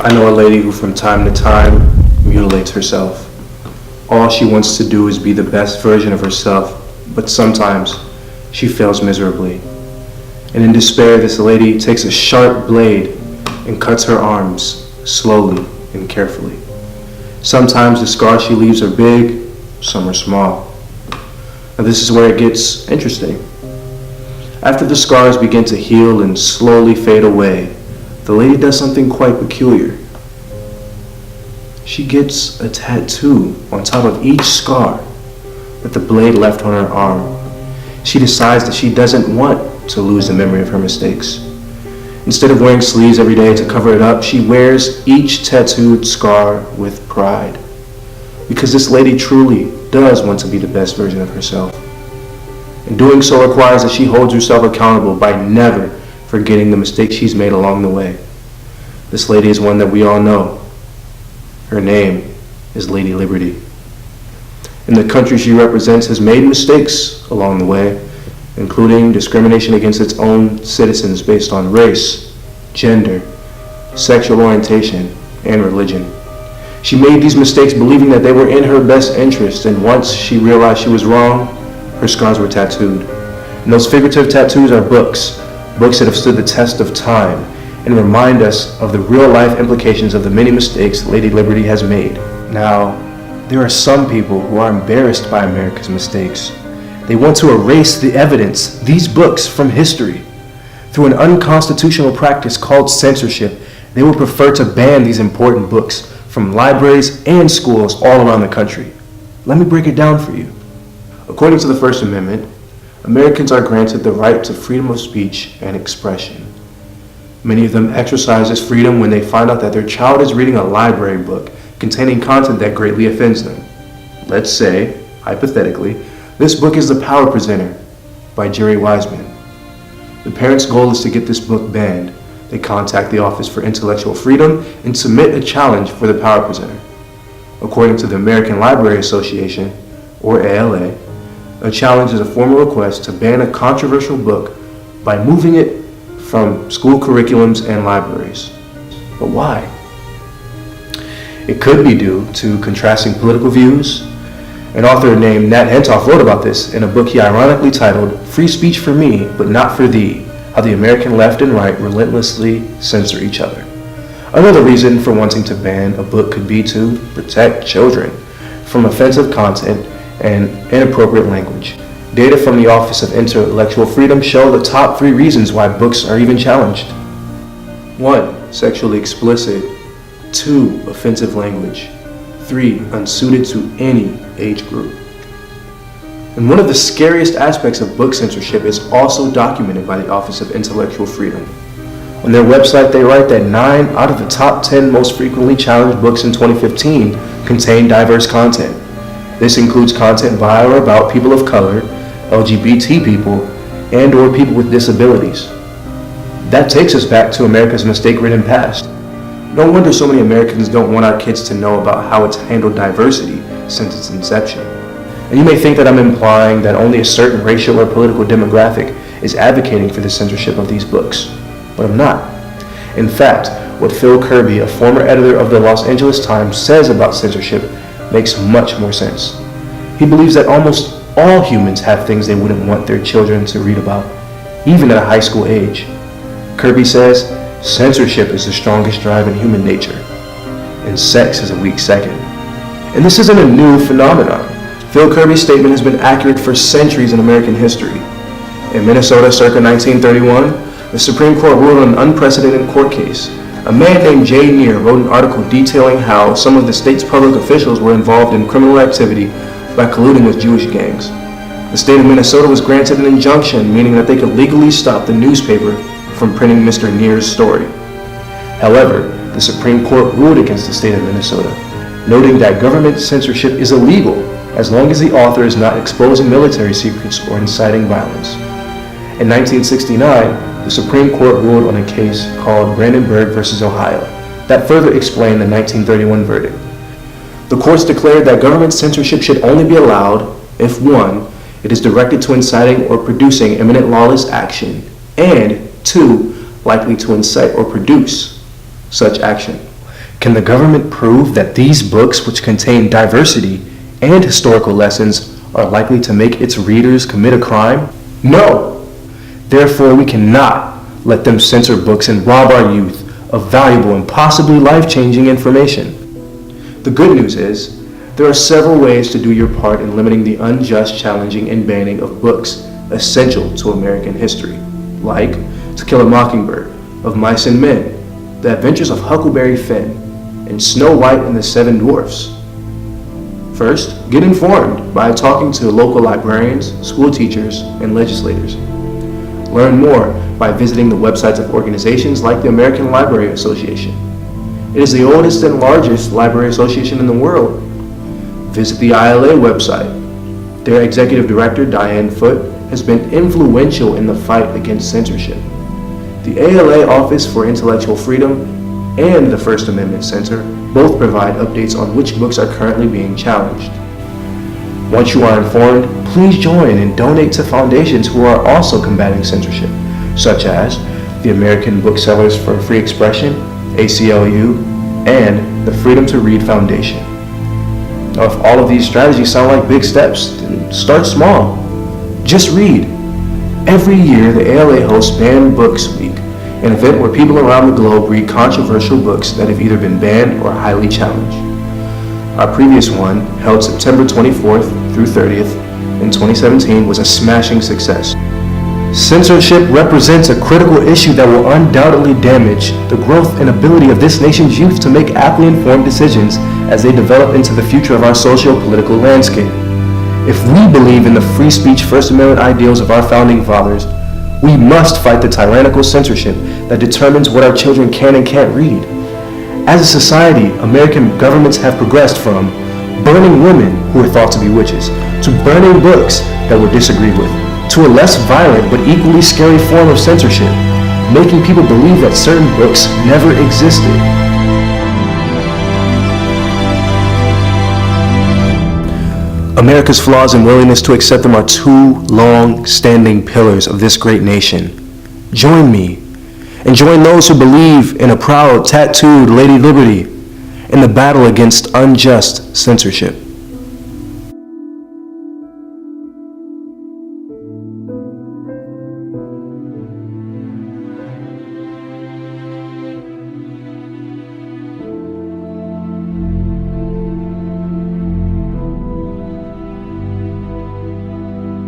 I know a lady who from time to time mutilates herself. All she wants to do is be the best version of herself, but sometimes she fails miserably. And in despair, this lady takes a sharp blade and cuts her arms slowly and carefully. Sometimes the scars she leaves are big, some are small. Now this is where it gets interesting. After the scars begin to heal and slowly fade away, the lady does something quite peculiar. She gets a tattoo on top of each scar that the blade left on her arm. She decides that she doesn't want to lose the memory of her mistakes. Instead of wearing sleeves every day to cover it up, she wears each tattooed scar with pride. Because this lady truly does want to be the best version of herself. And doing so requires that she holds herself accountable by never forgetting the mistakes she's made along the way. This lady is one that we all know. Her name is Lady Liberty. And the country she represents has made mistakes along the way, including discrimination against its own citizens based on race, gender, sexual orientation, and religion. She made these mistakes believing that they were in her best interest, and once she realized she was wrong, her scars were tattooed. And those figurative tattoos are books that have stood the test of time and remind us of the real-life implications of the many mistakes Lady Liberty has made. Now, there are some people who are embarrassed by America's mistakes. They want to erase the evidence, these books, from history. Through an unconstitutional practice called censorship, they would prefer to ban these important books from libraries and schools all around the country. Let me break it down for you. According to the First Amendment, Americans are granted the right to freedom of speech and expression. Many of them exercise this freedom when they find out that their child is reading a library book containing content that greatly offends them. Let's say, hypothetically, this book is The Power Presenter by Jerry Wiseman. The parents' goal is to get this book banned. They contact the Office for Intellectual Freedom and submit a challenge for The Power Presenter. According to the American Library Association, or ALA, a challenge is a formal request to ban a controversial book by moving it from school curriculums and libraries. But why? It could be due to contrasting political views. An author named Nat Hentoff wrote about this in a book he ironically titled Free Speech for Me, But Not for Thee, How the American Left and Right Relentlessly Censor Each Other. Another reason for wanting to ban a book could be to protect children from offensive content and inappropriate language. Data from the Office of Intellectual Freedom show the top 3 reasons why books are even challenged. 1. Sexually explicit. 2. Offensive language. 3. Unsuited to any age group. And one of the scariest aspects of book censorship is also documented by the Office of Intellectual Freedom. On their website, they write that 9 out of the top 10 most frequently challenged books in 2015 contain diverse content. This includes content by or about people of color, LGBT people, and or people with disabilities. That takes us back to America's mistake-ridden past. No wonder so many Americans don't want our kids to know about how it's handled diversity since its inception. And you may think that I'm implying that only a certain racial or political demographic is advocating for the censorship of these books, but I'm not. In fact, what Phil Kirby, a former editor of the Los Angeles Times, says about censorship makes much more sense. He believes that almost all humans have things they wouldn't want their children to read about, even at a high school age. Kirby says, censorship is the strongest drive in human nature, and sex is a weak second. And this isn't a new phenomenon. Phil Kirby's statement has been accurate for centuries in American history. In Minnesota circa 1931, the Supreme Court ruled on an unprecedented court case. A man named Jay Neer wrote an article detailing how some of the state's public officials were involved in criminal activity by colluding with Jewish gangs. The state of Minnesota was granted an injunction, meaning that they could legally stop the newspaper from printing Mr. Neer's story. However, the Supreme Court ruled against the state of Minnesota, noting that government censorship is illegal as long as the author is not exposing military secrets or inciting violence. In 1969, the Supreme Court ruled on a case called Brandenburg versus Ohio that further explained the 1931 verdict. The courts declared that government censorship should only be allowed if 1. It is directed to inciting or producing imminent lawless action, and 2. likely to incite or produce such action. Can the government prove that these books, which contain diversity and historical lessons, are likely to make its readers commit a crime? No! Therefore, we cannot let them censor books and rob our youth of valuable and possibly life-changing information. The good news is, there are several ways to do your part in limiting the unjust challenging and banning of books essential to American history, like To Kill a Mockingbird, Of Mice and Men, The Adventures of Huckleberry Finn, and Snow White and the Seven Dwarfs. First, get informed by talking to local librarians, school teachers, and legislators. Learn more by visiting the websites of organizations like the American Library Association. It is the oldest and largest library association in the world. Visit the ILA website. Their executive director, Diane Foote, has been influential in the fight against censorship. The ALA Office for Intellectual Freedom and the First Amendment Center both provide updates on which books are currently being challenged. Once you are informed, please join and donate to foundations who are also combating censorship, such as the American Booksellers for Free Expression, ACLU, and the Freedom to Read Foundation. Now, if all of these strategies sound like big steps, then start small. Just read. Every year, the ALA hosts Banned Books Week, an event where people around the globe read controversial books that have either been banned or highly challenged. Our previous one, held September 24th through 30th in 2017, was a smashing success. Censorship represents a critical issue that will undoubtedly damage the growth and ability of this nation's youth to make aptly informed decisions as they develop into the future of our socio-political landscape. If we believe in the free speech First Amendment ideals of our founding fathers, we must fight the tyrannical censorship that determines what our children can and can't read. As a society, American governments have progressed from burning women who were thought to be witches, to burning books that were disagreed with, to a less violent but equally scary form of censorship, making people believe that certain books never existed. America's flaws and willingness to accept them are two long-standing pillars of this great nation. Join me, and join those who believe in a proud, tattooed Lady Liberty in the battle against unjust censorship.